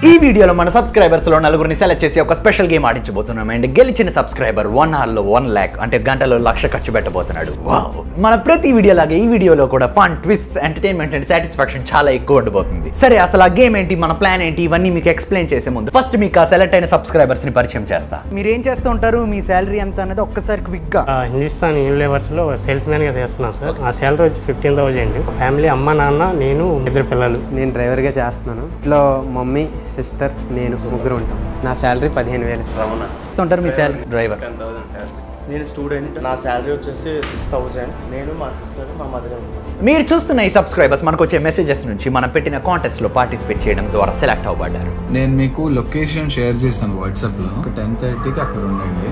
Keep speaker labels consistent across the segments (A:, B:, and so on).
A: ఈ వీడియోలో మన సబ్స్క్రైబర్స్ లో నలుగురిని సెలెక్ట్ చేసి ఒక స్పెషల్ గేమ్ ఆడించబోతున్నాం అండ్ గెలిచిన సబ్స్క్రైబర్ 1 hour లో 1 lakh అంటే గంటలో 1,00,000 ఖర్చు పెట్టబోతున్నాడు. వావ్! మన ప్రతి వీడియో లాగే ఈ వీడియోలో కూడా fun, twist, entertainment and satisfaction చాలా ఎక్కువ ఉండబోతుంది. సరే అసలు ఆ గేమ్ ఏంటి, మన ప్లాన్ ఏంటి, ఇవన్నీ మీకు ఎక్స్ప్లెయిన్ చేసే ముందు ఫస్ట్ మీకు ఆ సెలెక్ట్ అయిన సబ్స్క్రైబర్స్ ని పరిచయం చేస్తా. మీరు ఏం చేస్తూ ఉంటారు, మీ శాలరీ ఎంత అనేది ఒక్కసారి క్విక్ గా.
B: హిందుస్థాన్ యూనివర్స్ లో సేల్స్ మ్యాన్ గా చేస్తున్నాను సార్. నా శాలరీ వచ్చి 15,000. ఫ్యామిలీ అమ్మ నాన్న నేను 2 పిల్లలు.
C: నేను డ్రైవర్ గా చేస్తున్నాను. ఇంట్లో మమ్మీ సిస్టర్ నేను ముగ్గురు ఉంటాం. నా శాలరీ 15,000.
A: ఉంటారు మీ శాలరీ డ్రైవర్.
D: 10,000. నేను స్టూడెంట్, నా శాలరీ వచ్చేసి 6,000. నేను మా సిస్టర్ మా మదర్ ఉంటాను.
A: మీరు చూస్తున్న ఈ సబ్స్క్రైబర్స్ మనకు వచ్చే మెసేజెస్ నుంచి మనం పెట్టిన కాంటెస్ట్ లో పార్టిసిపేట్ చేయడం ద్వారా సెలెక్ట్ అవ్వబడ్డారు.
E: నేను మీకు లొకేషన్ షేర్ చేస్తాను వాట్సాప్ లో. 10:30కి అక్కడ ఉండండి.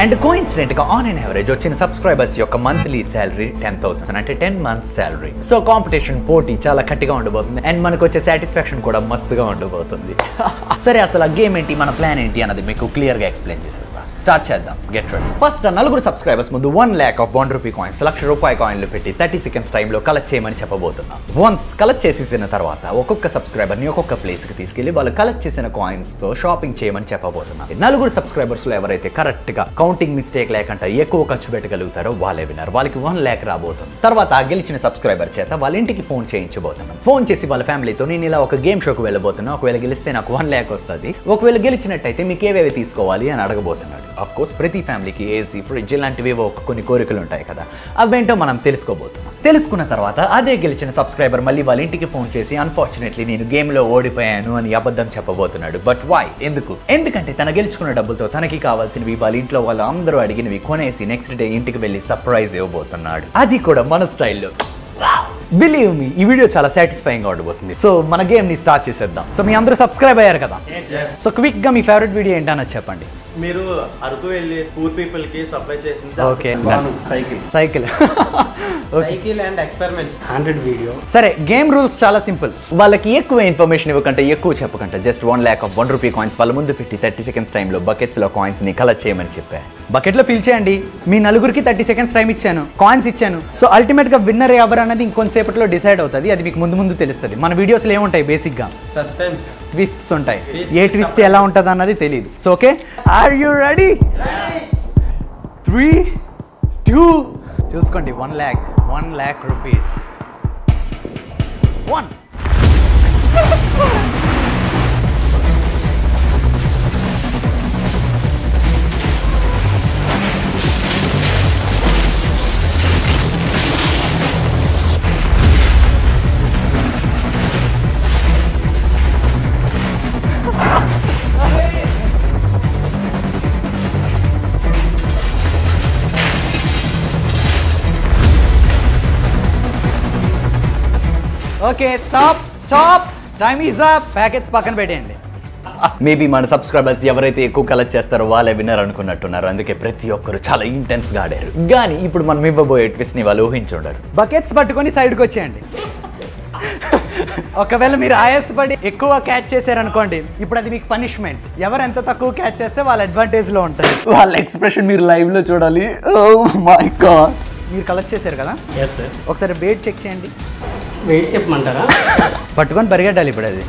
A: అండ్ కోఇన్సిడెంట్ గా ఆన్ అండ్ యావరేజ్ వచ్చిన సబ్స్క్రైబర్స్ యొక్క మంత్లీ శాలరీ 10,000 అంటే 10 months శాలరీ. సో కాంపిటీషన్ పోటీ చాలా గట్టిగా ఉండబోతుంది అండ్ మనకు వచ్చే సాటిస్ఫాక్షన్ కూడా మస్తుగా ఉండబోతుంది. సరే అసలు ఆ గేమ్ ఏంటి, మన ప్లాన్ ఏంటి అన్నది మీకు క్లియర్ గా ఎక్స్ప్లెయిన్ చేసేస్తా. స్టార్ట్ చేద్దాం. Get ready. ఫస్ట్ నలుగురు సబ్స్క్రైబర్స్ ముందు 1 lakh of 1 rupee coins, 1,00,000 రూపాయి కాయిన్లు పెట్టి 30 seconds టైంలో కలెక్ట్ చేయమని చెప్పబోతున్నాం. వన్స్ కలెక్ట్ చేసేసిన తర్వాత ఒక్కొక్క సబ్స్క్రైబర్ ని ఒక్కొక్క ప్లేస్ కి తీసుకెళ్లి వాళ్ళు కలెక్ట్ చేసిన కాయిన్స్ తో షాపింగ్ చేయమని చెప్పబోతున్నాం. నలుగురు సబ్స్క్రైబర్స్ లో ఎవరైతే కరెక్ట్ గా కౌంటింగ్ మిస్టేక్ లేకుండా ఎక్కువ ఖర్చు పెట్టగలుగుతారో వాళ్ళే విన్నర్. వాళ్ళకి 1 lakh రాబోతుంది. తర్వాత ఆ గెలిచిన సబ్స్క్రైబర్ చేత వాళ్ళ ఇంటికి ఫోన్ చేయించబోతున్నాం. ఫోన్ చేసి వాళ్ళ ఫ్యామిలీతో నేను ఇలా ఒక గేమ్ షోకి వెళ్ళబోతున్నా, ఒకవేళ గెలిస్తే నాకు 1 lakh వస్తుంది, ఒకవేళ గెలిచినట్టయితే మీకు ఏవేవి తీసుకోవాలి అని అడగబోతున్నాడు. ఆఫ్ కోర్స్ ప్రతి ఫ్యామిలీకి ఏసీ, ఫ్రిడ్జ్ ఇలాంటివి కొన్ని కోరికలు ఉంటాయి కదా, అవేంటో మనం తెలుసుకోబోతున్నాం. తెలుసుకున్న తర్వాత అదే గెలిచిన సబ్స్క్రైబర్ మళ్ళీ వాళ్ళ ఇంటికి ఫోన్ చేసి అన్ఫార్చునేట్లీ నేను గేమ్ లో ఓడిపోయాను అని అబద్ధం చెప్పబోతున్నాడు. బట్ వై, ఎందుకంటే తన గెలుచుకున్న డబ్బులతో తనకి కావాల్సినవి వాళ్ళ ఇంట్లో వాళ్ళు అందరూ అడిగినవి కొనేసి నెక్స్ట్ డే ఇంటికి వెళ్ళి సర్ప్రైజ్ ఇవ్వబోతున్నాడు. అది కూడా మన స్టైల్లో. బిలీవ్ మీ, ఈ వీడియో చాలా సాటిస్ఫైయింగ్ గా ఉండబోతుంది. సో మన గేమ్ ని స్టార్ట్ చేసేద్దాం. సో మీ అందరూ సబ్స్క్రైబ్ అయ్యారు కదా, సో క్విక్ గా మీ ఫేవరెట్ వీడియో ఏంటన్నది చెప్పండి.
D: మీరు అరకు వెళ్ళి పూర్ పీపుల్ కి సప్లై చేసిన
A: okay
D: cycle
C: cycle and experiments
B: 100 video.
A: సరే గేమ్ రూల్స్ చాలా సింపుల్. వాళ్ళకి ఎక్కువ ఇన్ఫర్మేషన్ ఇవ్వకంటే, ఎక్కువ చెప్పకంటే just 1 lakh of 1 rupee coins వాళ్ళ ముందు పెట్టి 30 seconds టైంలో బకెట్స్ లో కాయిన్స్ ని కలెక్ట్ చేయమని చెప్పా. బకెట్ లో ఫిల్ చేయండి. మీ నలుగురికి 30 seconds టైం ఇచ్చాను, కాయిన్స్ ఇచ్చాను. సో అల్టిమేట్ గా విన్నర్ ఎవరు అన్నది ఇంకొంతసేపట్లో డిసైడ్ అవుతుంది. అది మీకు ముందు తెలుస్తుంది. మన వీడియోస్లో ఏముంటాయి, బేసిక్ గా సస్పెన్స్ ట్విస్ట్స్ ఉంటాయి. ఏ ట్విస్ట్ ఎలా ఉంటుంది అన్నది తెలియదు. So okay, are you ready? 3, 2 చూసుకోండి. 1 lakh rupees. 1 okay, stop, time is up. Packets పక్కన పెట్టేయండి. మేబీ మన సబ్స్క్రైబర్స్ ఎవరైతే ఎక్కువ కలెక్ట్ చేస్తారో వాళ్ళే విన్నర్ అనుకున్నట్టున్నారు. అందుకే ప్రతి ఒక్కరు చాలా ఇంటెన్స్ గా ఆడారు. కానీ ఇప్పుడు మనం ఇవ్వబోయే ట్విస్ట్ ని వాళ్ళు ఊహించుండరు. బకెట్స్ పట్టుకొని సైడ్కి వచ్చేయండి. ఒకవేళ మీరు ఆయాసపడి ఎక్కువ క్యాచ్ చేశారనుకోండి, ఇప్పుడు అది మీకు పనిష్మెంట్. ఎవరు ఎంత తక్కువ క్యాచ్ చేస్తే వాళ్ళ అడ్వాంటేజ్ లో ఉంటారు. వాళ్ళ ఎక్స్ప్రెషన్ మీరు లైవ్ లో చూడాలి. Oh my God. మీరు కలెక్ట్ చేశారు కదా, ఒకసారి వెయిట్ చెక్ చేయండి.
B: వెయిట్ చెప్పమంటారా?
A: పట్టుకొని పరిగెట్టాలి. ఇప్పుడు అది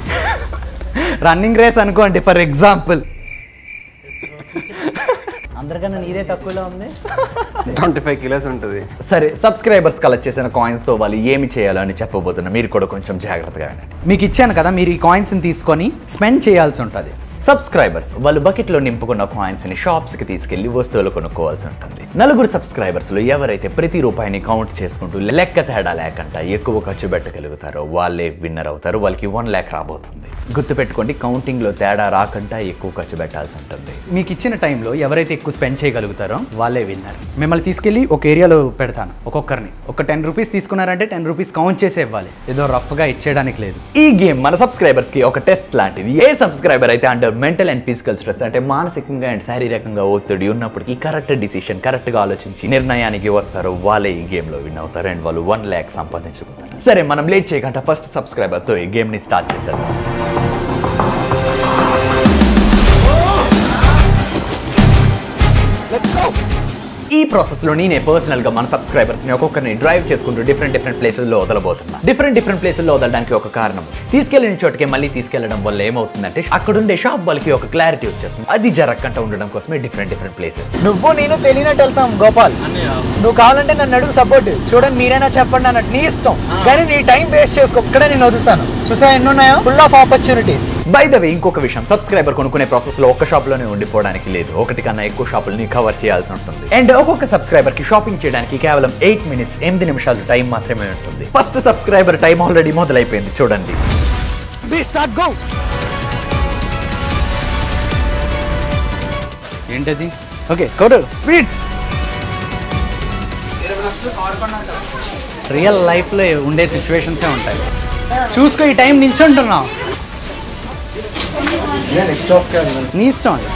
A: రన్నింగ్ రేస్ అనుకోండి ఫర్ ఎగ్జాంపుల్. అందరికన్నా నీదే తక్కువలో ఉంది.
C: 25 kilos ఉంటుంది.
A: సరే, సబ్స్క్రైబర్స్ కలెక్ట్ చేసిన కాయిన్స్ తో వాళ్ళు ఏమి చేయాలని చెప్పబోతున్నా. మీరు కూడా కొంచెం జాగ్రత్తగా వినండి. మీకు ఇచ్చాను కదా, మీరు ఈ కాయిన్స్ ని తీసుకొని స్పెండ్ చేయాల్సి ఉంటుంది. సబ్స్క్రైబర్స్ వాళ్ళు బకెట్ లో నింపుకున్న కాయిన్స్ ని షాప్స్ కి తీసుకెళ్లి వస్తువులు కొనుక్కోవాల్సి ఉంటుంది. నలుగురు సబ్స్క్రైబర్స్ లో ఎవరైతే ప్రతి రూపాయిని కౌంట్ చేసుకుంటూ లెక్క తేడా లేకుండా ఎక్కువ ఖర్చు పెట్టగలుగుతారో వాళ్ళే విన్నర్ అవుతారు. వాళ్ళకి 1 lakh రాబోతుంది. గుర్తుపెట్టుకోండి, కౌంటింగ్ లో తేడా రాకుండా ఎక్కువ ఖర్చు పెట్టాల్సి ఉంటుంది. మీకు ఇచ్చిన టైంలో ఎవరైతే ఎక్కువ స్పెండ్ చేయగలుగుతారో వాళ్ళే విన్నర్. మిమ్మల్ని తీసుకెళ్లి ఒక ఏరియాలో పెడతాను. ఒక్కొక్కరిని ఒక 10 rupees తీసుకున్నారంటే 10 rupees కౌంట్ చేసి ఇవ్వాలి. ఏదో రఫ్ గా ఇచ్చేయడానికి లేదు. ఈ గేమ్ మన సబ్స్క్రైబర్స్ కి ఒక టెస్ట్ లాంటిది. ఏ సబ్స్క్రైబర్ అయితే under mental and physical stress అంటే మానసికంగా అండ్ శారీరకంగా ఒత్తిడి ఉన్నప్పటికీ కరెక్ట్ డిసిషన్, కరెక్ట్ గా ఆలోచించి నిర్ణయానికి వస్తారో వాళ్ళే ఈ గేమ్ లో విన్ అవుతారు అండ్ వాళ్ళు 1 lakh సంపాదించుకుంటారు. సరే, మనం లేట్ చేయకుండా ఫస్ట్ సబ్స్క్రైబర్ తో ఈ గేమ్ ని స్టార్ట్ చేసేద్దాం. ఈ ప్రాసెస్ లో నేనే పర్సనల్ గా మన సబ్స్క్రైబర్స్ ని ఒక్కొక్కరిని డ్రైవ్ చేసుకుంటూ డిఫరెంట్ ప్లేసెస్ లో వదలబోతున్నా. డిఫరెంట్ ప్లేసెస్ లో వదలడానికి ఒక కారణం, తీసుకెళ్లిన చోటుకే మళ్ళీ తీసుకెళ్లడం వల్ల ఏమవుతుందంటే అక్కడ ఉండే షాప్ వాళ్ళకి ఒక క్లారిటీ వచ్చేస్తుంది. అది జరగకుండా ఉండడం కోసమే డిఫరెంట్ ప్లేసెస్.
F: నువ్వు నేను తెలియనట్టు వెళ్తాం గోపాల్. నువ్వు కావాలంటే నన్ను అడుగు సపోర్ట్. చూడండి మీరైనా చెప్పండి అన్నట్టు నీ ఇష్టం, కానీ నీ టైం వేస్ట్ చేసుకో. ఇక్కడే నేను వదులుతాను. చూసా ఎన్ని ఉన్నాయో, full of opportunities.
A: By the way ఇంకొక విషయం, సబ్స్క్రైబర్ కొనుక్కునే ప్రాసెస్ లో ఒక్క షాప్ లోనే ఉండిపోవడానికి లేదు, ఒకటి కన్నా ఎక్కువ షాపుల్ని కవర్ చేయాల్సి ఉంటుంది. అండ్ ఒక్కొక్క సబ్స్క్రైబర్ కి షాపింగ్ చేయడానికి కేవలం 8 minutes 8 నిమిషాలు టైం మాత్రమే ఉంటుంది. ఫస్ట్ సబ్స్క్రైబర్ టైం ఆల్రెడీ మొదలైపోయింది చూడండి.
F: ఏంటది? ఓకే కొడు స్పీడ్. రియల్ లైఫ్ లో ఉండే సిచ్యువేషన్సే ఉంటాయి. చూసుకో, ఈ టైం నిల్చుంటున్నావు. నీ ఇష్టం అది.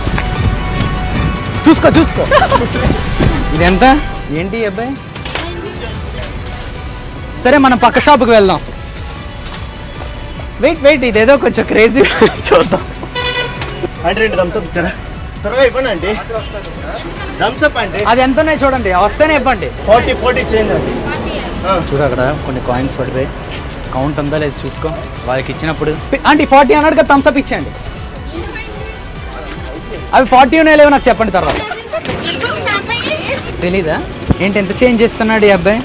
F: చూసుకో. ఇదెంత? ఏంటి అబ్బాయి? సరే మనం పక్క షాప్కి వెళ్దాం. వెయిట్ ఇదేదో కొంచెం క్రేజీ. చూద్దాం. అది ఎంత ఉన్నాయి చూడండి, వస్తేనే ఇవ్వండి.
D: 40 చేయండి అండి.
F: చూడు అక్కడ కొన్ని కాయిన్స్ పడిపోయి, కౌంట్ ఉందా లేదు చూసుకో. వాళ్ళకి ఇచ్చినప్పుడు అంటే 40 అన్నాడు కదా, థమ్స్అప్ ఇచ్చేయండి. అవి 40 ఉన్నాయో లేవో నాకు చెప్పండి తర్వాత. తెలీదా ఏంటి ఎంత చేంజ్ చేస్తున్నాడు ఈ అబ్బాయి?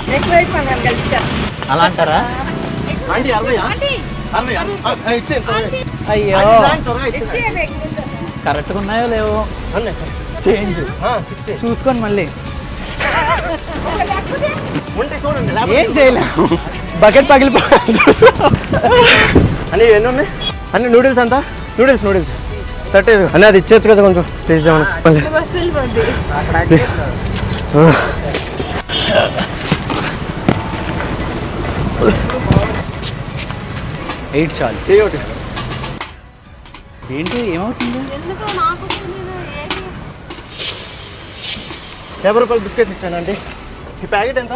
F: అలా అంటారా? అయ్యో కరెక్ట్గా ఉన్నాయో లేవో చేంజ్ చూసుకోండి మళ్ళీ. ఏం చేయలేము, బకెట్ పగిలిపో.
D: అని ఎన్ని ఉన్నాయి అన్ని? నూడిల్స్ అంతా? నూడిల్స్ 30 అని అది ఇచ్చేచ్చు కదా కొంచెం ప్లీజ్.
F: 8 చాలు. ఏంటి ఏమవుతుంది?
D: 50 రూపాయలు బిస్కెట్ ఇచ్చానండి. ఈ ప్యాకెట్ ఎంత?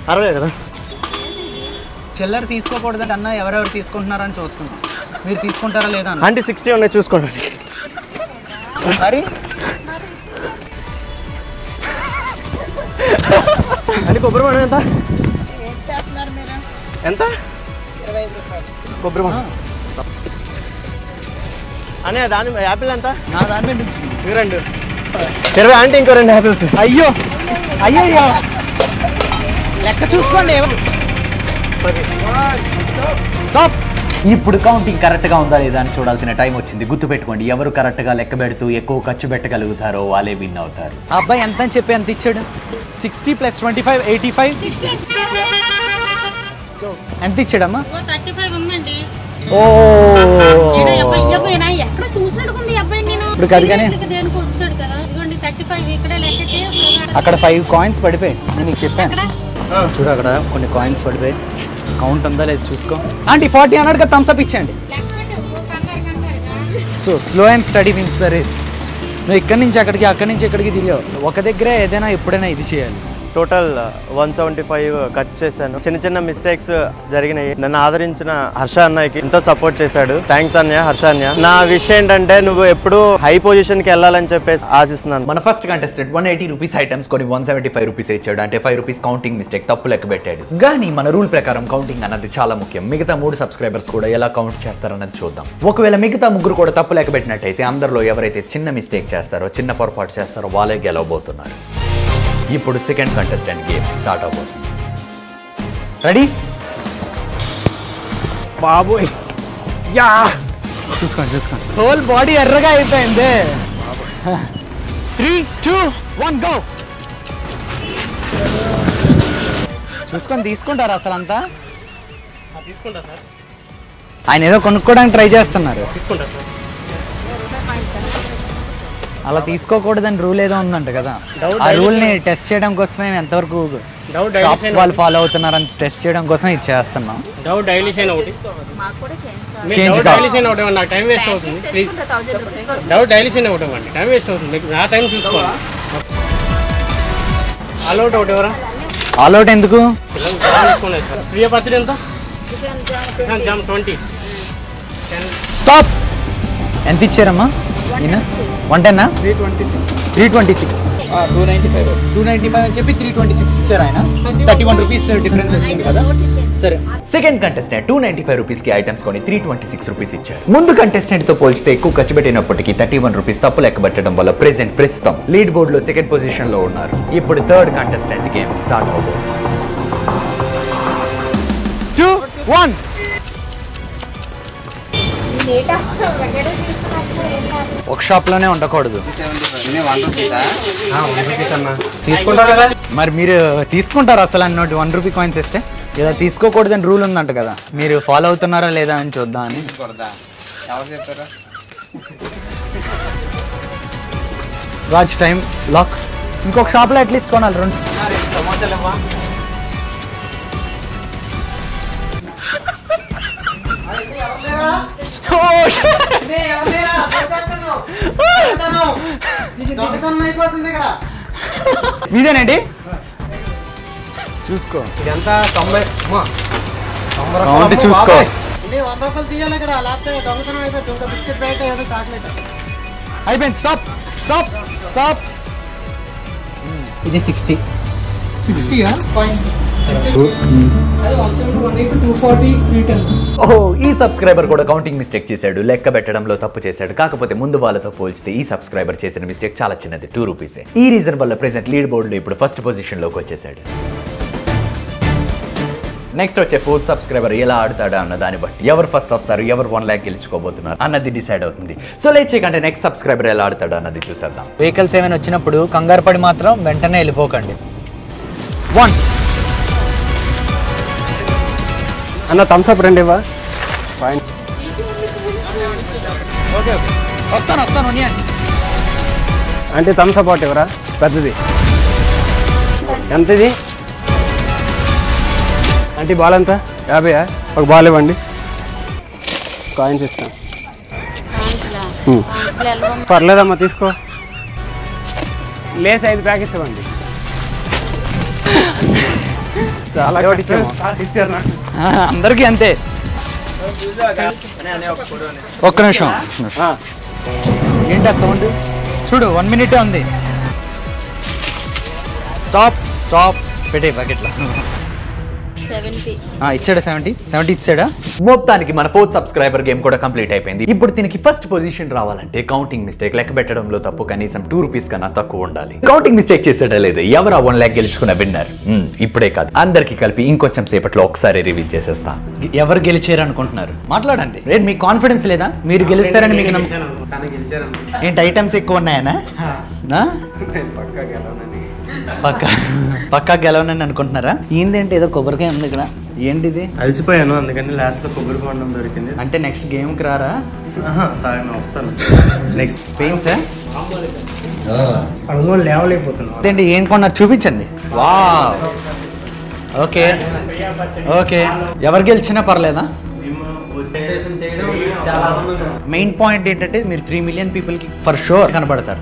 D: 60 కదా.
F: చిల్లర తీసుకోకూడదంటే అన్న, ఎవరెవరు తీసుకుంటున్నారని చూస్తున్నాం. మీరు తీసుకుంటారా లేదా అన్న?
D: అంటే 60 ఉన్నాయి చూసుకోండి.
F: మరి
D: అంటే కొబ్బరి బొండం ఎంత? ఎంత? కొబ్బరి బొండం అనే దాని యాపిల్ ఎంత?
F: నా దాని మీద
D: 2 20 అంటే ఇంకో 2 యాపిల్స్.
F: అయ్యో లెక్క చూసుకోండి.
A: స్టాప్. ఇప్పుడు కౌంటింగ్ కరెక్ట్గా ఉందా లేదా అని చూడాల్సిన టైం వచ్చింది. గుర్తుపెట్టుకోండి, ఎవరు కరెక్ట్గా లెక్క పెడుతూ ఎక్కువ ఖర్చు పెట్టగలుగుతారో వాళ్ళే విన్ అవుతారు.
F: ఆ అబ్బాయి ఎంత అని చెప్పి ఎంత ఇచ్చాడు? 60 + 25 85. ఎంత ఇచ్చాడమ్మా?
G: 35 ఉందండి.
F: ఓ
G: ఎక్కడ చూసినట్టుకుంది అబ్బాయి. నేను
F: ఇప్పుడు కాదు కానీ
G: దేనికి వచ్చాడు కదా. ఇదిగోండి 35 ఇక్కడ లెక్కకి.
F: అక్కడ 5 కాయిన్స్ పడిపోయి, నేను నీకు చెప్పాను. చూడు అక్కడ కొన్ని కాయిన్స్ పడిపోయి, కౌంట్ ఉందా లేదు చూసుకో. అంటే 40 అన్నాడు కదా, థమ్స్అప్ ఇచ్చేయండి. So slow and steady means the race. నువ్వు ఇక్కడి నుంచి అక్కడికి, అక్కడి నుంచి ఇక్కడికి తిరిగావు. ఒక దగ్గరే ఏదైనా ఎప్పుడైనా ఇది చేయాలి.
D: టోటల్ 175 కట్ చేశాను. చిన్న మిస్టేక్స్ జరిగినాయి. నన్ను ఆదరించిన హర్ష అన్నయ్యకి ఎంతో సపోర్ట్ చేశాడు. థ్యాంక్స్ అన్నయ్య, హర్ష అన్నయ్య. నా విషయం ఏంటంటే నువ్వు ఎప్పుడు హై పొజిషన్ కి వెళ్ళాలని చెప్పేసి ఆశిస్తున్నాను.
A: మన ఫస్ట్ కంటెస్టెంట్ 180 రూపీస్ ఐటమ్స్ కొని 175 రూపీస్ ఇచ్చాడు. అంటే 5 రూపీస్ కౌంటింగ్ మిస్టేక్, తప్పు లెక్క పెట్టాడు. కానీ మన రూల్ ప్రకారం కౌంటింగ్ అన్నది చాలా ముఖ్యం. మిగతా 3 సబ్స్క్రైబర్స్ కూడా ఎలా కౌంట్ చేస్తారన్నది చూద్దాం. ఒకవేళ మిగతా 3 కూడా తప్పు లెక్క పెట్టినట్టయితే అందరిలో ఎవరైతే చిన్న మిస్టేక్ చేస్తారో, చిన్న పొరపాటు చేస్తారో వాళ్ళే గెలవబోతున్నారు. ఇప్పుడు సెకండ్ కంటెస్టెంట్ గేమ్ స్టార్ట్ అవబోతుంది.
F: రెడీ? బాబోయ్ చూసుకోండి. హోల్ బాడీ ఎర్రగా అయిపోయింది. 3 2 1 గో. చూసుకొని తీసుకుంటారు అసలు అంతా?
B: తీసుకుంటా సార్.
F: ఆయన ఏదో కొనుక్కోవడానికి ట్రై చేస్తున్నారు.
B: తీసుకుంటా సార్.
F: అలా తీసుకోకూడదని రూల్ ఏదో ఉందంట కదా. ఆ రూల్ ని టెస్ట్ చేయడం కోసమే ఎంతవరకు షాప్స్ వాళ్ళు ఫాలో అవుతున్నారని టెస్ట్ చేయడం కోసం ఇది చేస్తున్నాం.
B: డౌట్ డైలీషన్ ఒకటి.
F: చేంజ్
B: డైలీషన్ ఒకటి నాకు టైం వేస్ట్ అవుతుంది. ప్లీజ్ డౌట్ డైలీషన్ ఒకటి ఇవ్వండి, టైం వేస్ట్ అవుతుంది. నా టైం చూసుకోవాలి. ఆల్అౌట్ ఒకటి ఎవరా?
F: ఆల్అౌట్ ఎందుకు?
B: ప్రియ పత్రి ఎంత? జామ్ 20.
F: స్టాప్. ఎంత ఇచ్చారమ్మా? 110 326. 295 అని చెప్పి 326 ఇచ్చారు ఆయన. 31 రూపీస్ డిఫరెన్స్ వచ్చింది కదా. సరే,
A: సెకండ్ కంటెస్టెంట్ 295 రూపీస్ కి ఐటమ్స్ కొని 326 రూపీస్ ఇచ్చారు. ముందు కంటెస్టెంట్ తో పోల్చితే ఎక్కువ ఖర్చు పెట్టినప్పటికీ 31 రూపీస్ తప్పు లెక్క పెట్టడం వల్ల ప్రస్తుతం లీడ్ బోర్డ్ లో సెకండ్ పొజిషన్ లో ఉన్నారు. ఇప్పుడు థర్డ్ కంటెస్టెంట్ గేమ్ స్టార్ట్ అవబోతుంది.
F: 2 1 ఒక షాప్ లోనే ఉండకూడదు.
C: తీసుకుంటావు కదా.
F: మరి మీరు తీసుకుంటారు అసలు అన్నట్టు 1 రూపీ కాయిన్స్ ఇస్తే? ఇలా తీసుకోకూడదని రూల్ ఉందంట కదా, మీరు ఫాలో అవుతున్నారా లేదా అని చూద్దాం అని. Raj time lock. ఇంకొక షాప్లో అట్లీస్ట్ కొనాలి 2. మీదేనండి, చూసుకో.
C: ఇదంతా 90
F: కౌంట్ చూసుకో.
C: 100 రూపాయలు తీయాలి ఇక్కడ. లేకపోతే దొంగతనం అయిపోతుంది. బిస్కెట్ ప్యాకెట్ ఏదో చాక్లెట్
F: అయిపోయింది. Stop stop stop. ఇది 60.
A: ఓహో, ఈ సబ్స్క్రైబర్ కూడా కౌంటింగ్ మిస్టేక్ చేశాడు, లెక్క పెట్టడంలో తప్పు చేశాడు. కాకపోతే ముందు వాళ్ళతో పోల్చితే ఈ సబ్స్క్రైబర్ చేసిన మిస్టేక్ చాలా చిన్నది, 2 రూపీసే. ఈ రీజన్ వల్ల ప్రెసెంట్ లీడ్ బోర్డులో ఇప్పుడు ఫస్ట్ పొజిషన్ లోకి వచ్చేసాడు. నెక్స్ట్ వచ్చే ఫోర్త్ సబ్స్క్రైబర్ ఎలా ఆడుతాడా అన్న దాన్ని బట్టి ఎవరు ఫస్ట్ వస్తారు, ఎవరు 1 lakh గెలుచుకోబోతున్నారు అన్నది డిసైడ్ అవుతుంది. సో లేట్ చేయకంటే నెక్స్ట్ సబ్స్క్రైబర్ ఎలా ఆడుతాడా అన్నది చూసేద్దాం.
F: వెహికల్స్ ఏమైనా వచ్చినప్పుడు కంగారు పడి మాత్రం వెంటనే వెళ్ళిపోకండి. 1
C: అన్న థమ్స్ అప్ రండి ఇవ్వ.
F: ఓకే ఓకే, వస్తాను
C: అంటే థమ్స్ అప్ ఒకటి ఇవ్వరా పెద్దది. ఎంత ఇది అంటే బాల్ ఎంత? 50. ఒక బాల్ ఇవ్వండి, కాయిన్స్ ఇస్తాను. పర్లేదమ్మా తీసుకో. లేస్ 5 ప్యాకెట్స్ ఇవ్వండి. చాలా ఇచ్చారు నాకు.
F: అందరికీ అంతే. ఒక్క నిమిషం. ఏంటి ఆ సౌండ్? చూడు 1 minute ఉంది. స్టాప్ స్టాప్ పెట్టే బకెట్లో.
G: 70
F: ఇచ్చాడా? 70 ఇచ్చాడా?
A: మొత్తానికి మన ఫోర్త్ సబ్స్క్రైబర్ గేమ్ కూడా కంప్లీట్ అయిపోయింది. ఇప్పుడు దీనికి ఫస్ట్ పొజిషన్ రావాలంటే కౌంటింగ్ మిస్టేక్, లెక్క పెట్టడంలో తప్పు కనీసం 2 రూపీస్ కన్నా తక్కువ ఉండాలి. కౌంటింగ్ మిస్టేక్ చేసేట లేదు. ఎవరు 1 lakh గెలుచుకున్న విన్నర్ ఇప్పుడే కాదు, అందరికి కలిపి ఇంకొంచెం సేపట్లో ఒకసారి రివీల్ చేసేస్తా.
F: ఎవరు గెలిచారు అనుకుంటున్నారు? మాట్లాడండి. రేట్ మీకు కాన్ఫిడెన్స్ లేదా? మీరు గెలుస్తారని మీకు ఏంటి ఐటమ్స్ ఎక్కువ ఉన్నాయనా? పక్కా గెలవనని అనుకుంటున్నారా? ఏంటంటే ఏదో కొబ్బరికాయ ఉంది ఇక్కడ. ఏంటిది?
D: అలసిపోయాను, అందుకని లాస్ట్ లో కొబ్బరి బొండం దొరికింది.
F: అంటే నెక్స్ట్ గేమ్కి రారా?
D: వస్తాను. నెక్స్ట్
F: పెయిన్స్
B: లేవలేకపోతున్నాం.
F: ఏంటి ఏం కొన్నారు చూపించండి. వా ఓకే ఓకే, ఎవరు గెలిచినా పర్లేదా? మెయిన్ పాయింట్ ఏంటంటే మీరు 3 million పీపుల్కి ఫర్ షూర్ కనబడతారు.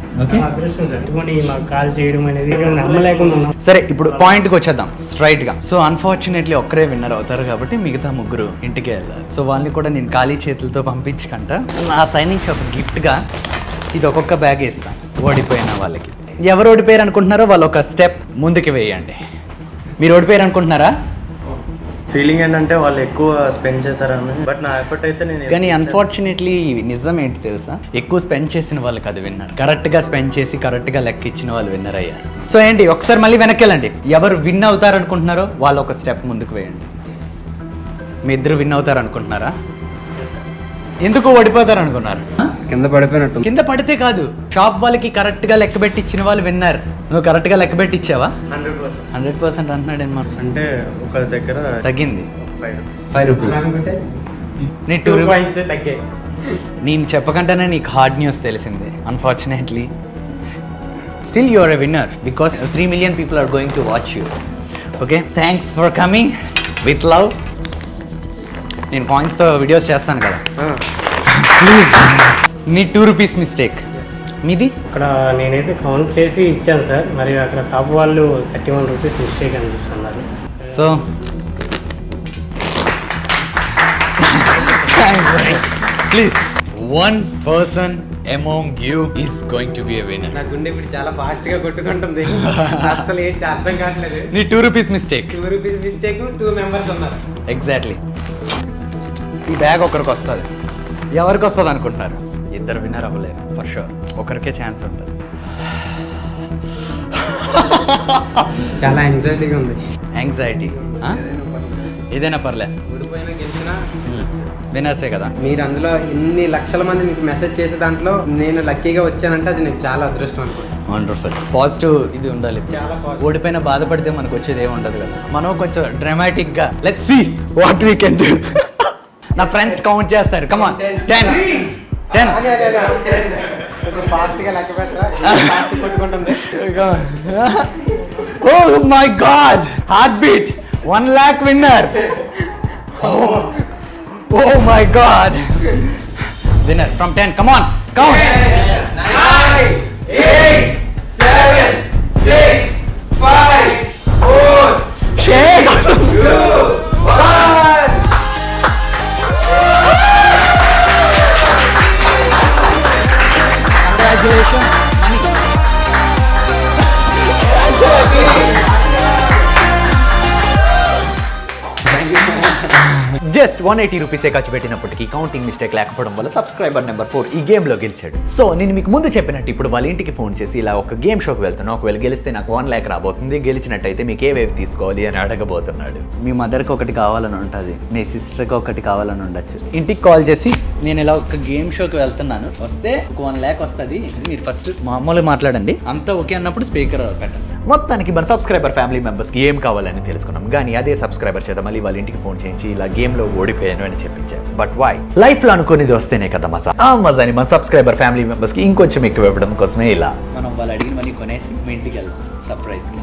B: కాల్ చేయడం అనేది నమ్మలేకుండా.
F: సరే, ఇప్పుడు పాయింట్కి వచ్చేద్దాం స్ట్రైట్ గా. సో అన్ఫార్చునేట్లీ ఒక్కరే విన్నర్ అవుతారు కాబట్టి మిగతా 3 ఇంటికి వెళ్ళాలి. సో వాళ్ళని కూడా నేను ఖాళీ చేతులతో పంపించకంట నా సైనింగ్ షాప్ గిఫ్ట్గా ఇది ఒక్కొక్క బ్యాగ్ ఇస్తాను ఓడిపోయిన వాళ్ళకి. ఎవరు ఓడిపోయారు అనుకుంటున్నారో వాళ్ళు ఒక స్టెప్ ముందుకు వేయండి. మీరు ఓడిపోయారు అనుకుంటున్నారా?
D: ఫీలింగ్ ఏంటంటే వాళ్ళు ఎక్కువ స్పెండ్ చేశారని, బట్ నా ఎఫర్ట్ అయితే నేను.
F: కానీ అన్ఫార్చునేట్లీ నిజం ఏంటి తెలుసా? ఎక్కువ స్పెండ్ చేసిన వాళ్ళకి అది విన్నర్. కరెక్ట్గా స్పెండ్ చేసి కరెక్ట్గా లెక్క ఇచ్చిన వాళ్ళు విన్నర్ అయ్యారు. సో ఏంటి ఒకసారి మళ్ళీ వెనక్కి వెళ్ళండి. ఎవరు విన్ అవుతారు అనుకుంటున్నారో వాళ్ళు ఒక స్టెప్ ముందుకు వేయండి. మీ ఇద్దరు విన్ అవుతారు అనుకుంటున్నారా? ఎందుకు ఓడిపోతారు అనుకున్నారు?
C: కింద పడిపోయినట్టు.
F: కింద పడితే కాదు, షాప్ వాళ్ళకి కరెక్ట్గా లెక్క పెట్టి ఇచ్చిన వాళ్ళు విన్నర్. నువ్వు కరెక్ట్గా లెక్క పెట్టి ఇచ్చావా? 100% అంటున్నాడు అనమాట.
D: అంటే ఒక దగ్గర
F: తగ్గింది
D: 5 రూపీస్.
F: నీ 2 రూపీస్ తగ్గాయి. నేను చెప్పకంటేనే నీకు హార్డ్ న్యూస్ తెలిసింది. Unfortunately still you are a winner because 3 million people are going to watch you. Okay, thanks for coming with love. నేను కాయిన్స్తో వీడియోస్ చేస్తాను కదా, ప్లీజ్. నీ 2 రూపీస్ మిస్టేక్. మీది?
B: అక్కడ నేనైతే కౌంట్ చేసి ఇచ్చాను సార్, మరి అక్కడ షాప్ వాళ్ళు 31 రూపీస్ మిస్టేక్ అని చూస్తున్నారు.
F: So please 1 person among you is going to be a winner.
C: నా గుండె ఇప్పుడు చాలా ఫాస్ట్ గా కొట్టుకుంటుంది. అసలు ఏంటి అర్థం కావట్లేదు.
F: నీ 2 rupees mistake.
C: 2 rupees mistake, 2 members ఉన్నారు.
F: ఎగ్జాక్ట్లీ. ఈ బ్యాగ్ ఒకరికి వస్తుంది. ఎవరికి వస్తుంది అనుకుంటున్నారు? ఇద్దరు విన్నర్ అవ్వలేరు ఫర్ షూర్. ఒకరికే ఛాన్స్ ఉంటుంది.
C: చాలా యాంగ్జైటీగా ఉంది.
F: యాంగ్జైటీ ఏదైనా పర్లే,
C: ఓడిపోయినా గెలిచినా
F: వినర్సే కదా.
C: మీరు అందులో ఇన్ని లక్షల మంది మీకు మెసేజ్ చేసే దాంట్లో నేను లక్కీగా వచ్చానంటే అది నాకు చాలా అదృష్టం అనుకుంటున్నాను.
F: వండర్ఫుల్. పాజిటివ్ ఇది ఉండాలి.
C: చాలా పాజిటివ్.
F: ఓడిపోయిన బాధపడితే మనకు వచ్చేది ఏమి ఉండదు కదా. మనం కొంచెం డ్రామాటిక్ గా let's see what we can do. నా ఫ్రెండ్స్ కౌంట్ చేస్తారు. కమ్ ఆన్ 10
C: కొంచెం ఫాస్ట్ గా లెక్క పెట్టరా, ఫాస్ట్ కొట్టుకుంటుంది.
F: Oh my God! Heartbeat! 1 lakh winner! Oh my God! Winner from 10. Come on, count.
H: 9, 8, 7, 6, 5, 4,
F: Shake!
H: 2, 1.
F: Congratulations, money. Just 180 రూపీసే ఖర్చు పెట్టినప్పటికీ కౌంటింగ్ మిస్టేక్ లేకపోవడం వల్ల సబ్స్క్రైబర్ నెంబర్ 4 ఈ గేమ్లో గెలిచాడు. సో నేను మీకు ముందు చెప్పినట్టు ఇప్పుడు వాళ్ళ ఇంటికి ఫోన్ చేసి ఇలా ఒక గేమ్ షోకి వెళ్తున్నా, ఒకవేళ గెలిస్తే నాకు 1 lakh రాబోతుంది, గెలిచినట్టయితే మీకు ఏవేవి తీసుకోవాలి అని అడగబోతున్నాడు. మీ మదర్కి ఒకటి కావాలని ఉంటుంది, మీ సిస్టర్కి ఒకటి కావాలని ఉండొచ్చు. ఇంటికి కాల్ చేసి నేను ఇలా ఒక గేమ్ షోకి వెళ్తున్నాను, వస్తే ఒక 1 lakh వస్తుంది, మీరు ఫస్ట్ మామూలుగా మాట్లాడండి, అంతా ఓకే అన్నప్పుడు స్పీకర్ పెట్టండి. మొత్తానికి మన సబ్స్క్రైబర్ ఫ్యామిలీ మెంబర్స్కి ఏం కావాలని తెలుసుకున్నాం. కానీ అదే సబ్స్క్రైబర్ చేత మళ్ళీ వాళ్ళ ఇంటికి ఫోన్ చేయించి ఇలా గేమ్లో ఓడిపోయాను అని చెప్పించారు. But why? లైఫ్లో అనుకునేది వస్తేనే కదా మజా. ఆ మజాని మన సబ్స్క్రైబర్ ఫ్యామిలీ మెంబర్స్కి ఇంకొంచెం ఎక్కువ ఇవ్వడం కోసమే ఇలా మనం వాళ్ళు అడిగినవన్నీ కొనేసి మీ ఇంటికి వెళ్దాం సర్ప్రైజ్కి.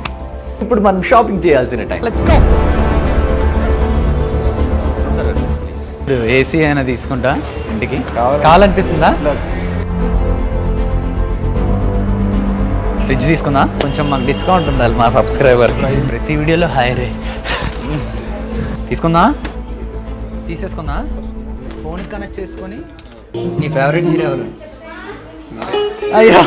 F: ఇప్పుడు మనం షాపింగ్ చేయాల్సిన టైం. Let's go. ఇప్పుడు ఏసీ అయినా తీసుకుంటా ఇంటికి, కావాలనిపిస్తుందా? ఫ్రిడ్జ్ తీసుకుందా? కొంచెం మాకు డిస్కౌంట్ ఉండాలి మా సబ్స్క్రైబర్. ప్రతి వీడియోలో హాయ్ రే. తీసుకుందా? తీసేసుకుందా? ఫోన్ కనెక్ట్ చేసుకొని. నీ ఫేవరెట్ హీరో ఎవరు? అయ్యో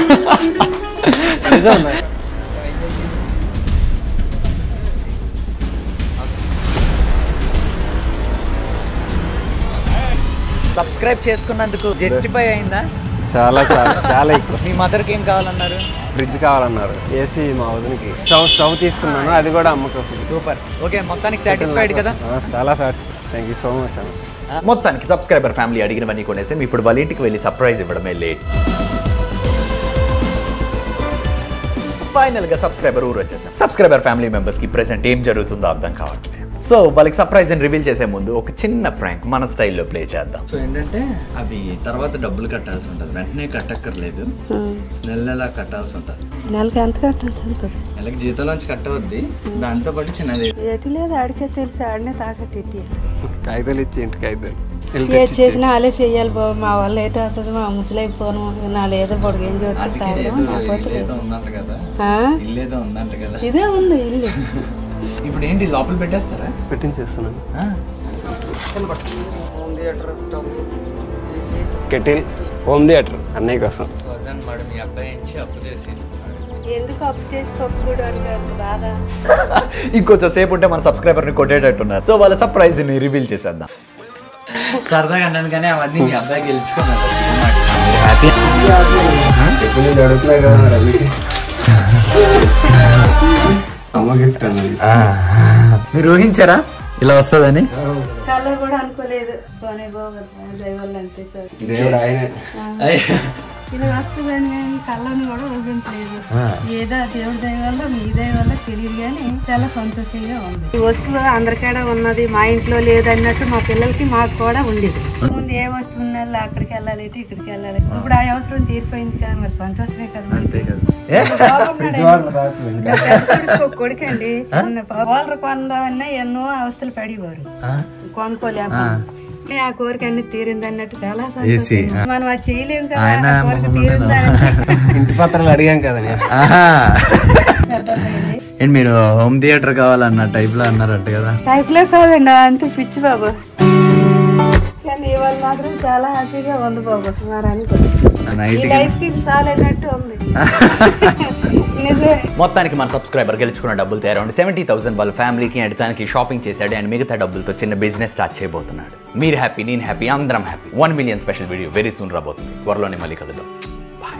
F: సబ్స్క్రైబ్ చేసుకున్నందుకు జస్టిఫై అయిందా?
C: చాలా చాలా చాలా ఎక్కువ.
F: మీ మదర్కి ఏం కావాలన్నారు?
C: ఫ్రిడ్జ్ కావాలన్నారు. ఏసీ మా వదినకి. స్టవ్ తీసుకున్నాను, అది కూడా అమ్మకు.
F: సూపర్. ఓకే, మొత్తానికి సాటిస్ఫైడ్ కదా?
C: చాలా satisfied. Thank you so much అన్న.
F: మొత్తానికి సబ్స్క్రైబర్ ఫ్యామిలీ అడిగినవన్నీ కొనేసి ఇప్పుడు వాళ్ళ ఇంటికి వెళ్ళి సర్ప్రైజ్ ఇవ్వడమే లేట్. ఫైనల్గా సబ్స్క్రైబర్ ఊరు వచ్చేసాం. సబ్స్క్రైబర్ ఫ్యామిలీ మెంబర్స్కి ప్రెసెంట్ ఏం జరుగుతుందో అర్థం కావట్లేదు. సో వాళ్ళకి సర్ప్రైజ్ అని రివీల్ చేసే ముందు ఒక చిన్న ప్రాంక్ మన స్టైల్లో ప్లే చేద్దాం. సో ఏంటంటే అవి తర్వాత డబ్బులు కట్టాల్సి ఉంటుంది, వెంటనే కట్టక్కర్లేదు, నెల కట్టాల్సి ఉంటుంది.
I: నెలకి ఎంత కట్టాల్సి ఉంటుంది?
F: నెలకి జీతంలోంచి కట్టవద్ది, దాంతో పాటు చిన్నది
I: ఎటు లేదు, ఆడికే తెలిసి ఆడనే తాకట్టి
C: కాగితాలు ఇచ్చి ఇంటి కాగితాలు
I: ఏది చేసినా వాళ్ళే చెయ్యాలి బాబు. మా వాళ్ళు ఏటో అవుతుంది, మా ముసలైపోను నా లేదో పొడిగేం చూస్తాను. ఇదే ఉంది ఇల్లు.
F: ఇప్పుడు ఏంటి లోపల పెట్టేస్తారా?
C: పెట్టించేస్తున్నాను. కెటిల్, హోమ్ థియేటర్ అన్నయ్య కోసం.
F: సో అదన్నమాట, మీ అబ్బాయి నుంచి అప్పు చేసి తీసుకున్నాడు.
I: ఎందుకు అప్పు చేసి పప్పు కూడా అడిగారు బాధ.
F: ఇంకొంచెం సేపు ఉంటే మన సబ్స్క్రైబర్ని కొట్టేటట్టున్నారు. సో వాళ్ళ సర్ప్రైజ్ని రివీల్ చేసేద్దాం. సరదాగా అన్నాను కానీ అవన్నీ మీ అబ్బాయి గెలుచుకున్నారు. మీరు ఊహించారా ఇలా వస్తుందని?
I: కలర్ కూడా అనుకోలేదు. పోనీ బాగుంది దైవాళ్ళు అంతే సార్. ఇది వస్తుందని కానీ కళ్ళని కూడా ఊహించలేదు. ఏదో దేవుడి దయ వల్ల మీ దయ వల్ల తెలియదు కానీ చాలా సంతోషంగా ఉంది. ఈ వస్తువు అందరికాడ ఉన్నది, మా ఇంట్లో లేదన్నట్టు మా పిల్లలకి మాకు కూడా ఉండేది. ముందు ఏ వస్తువు ఉన్నది అక్కడికి వెళ్ళాలి, ఇక్కడికి వెళ్ళాలి. ఇప్పుడు ఆ అవసరం తీరిపోయింది కదా, మరి సంతోషమే కదా. కొడుకండి చిన్న పౌడర్ కొందామన్నా ఎన్నో అవస్థలు పడేవారు, కొనుక్కోలేక. ఆ కోరిక అన్ని తీరింది అన్నట్టు చాలా సంతోషం. మనం అది చేయలేము కదా, కోరిక తీరిందని.
C: ఇంటి పత్రాలు అడిగాం కదా.
F: ఏంటి మీరు హోమ్ థియేటర్ కావాలన్న టైప్ లో అన్నారట కదా?
I: టైప్ లో కాదండి, అంతే పిచ్చి బాబు. కానీ ఇవాళ మాత్రం చాలా హ్యాపీగా ఉంది బాబు. మరి అనుకో ఈ లైఫ్కి ఇది చాలైనట్టు ఉంది. నిజమే.
A: మొత్తానికి మన సబ్స్క్రైబర్ గెలుచుకున్న డబ్బులతో అరౌండ్ 70,000 వాళ్ళ ఫ్యామిలీకి అండ్ తనకి షాపింగ్ చేశాడు అండ్ మిగతా డబ్బులతో చిన్న బిజినెస్ స్టార్ట్ చేయబోతున్నాడు. మీరు హ్యాపీ, నేను హ్యాపీ, అందరం happy. 1 million special video very soon రాబోతుంది. త్వరలోనే మళ్ళీ కలుద్దాం. బాయ్.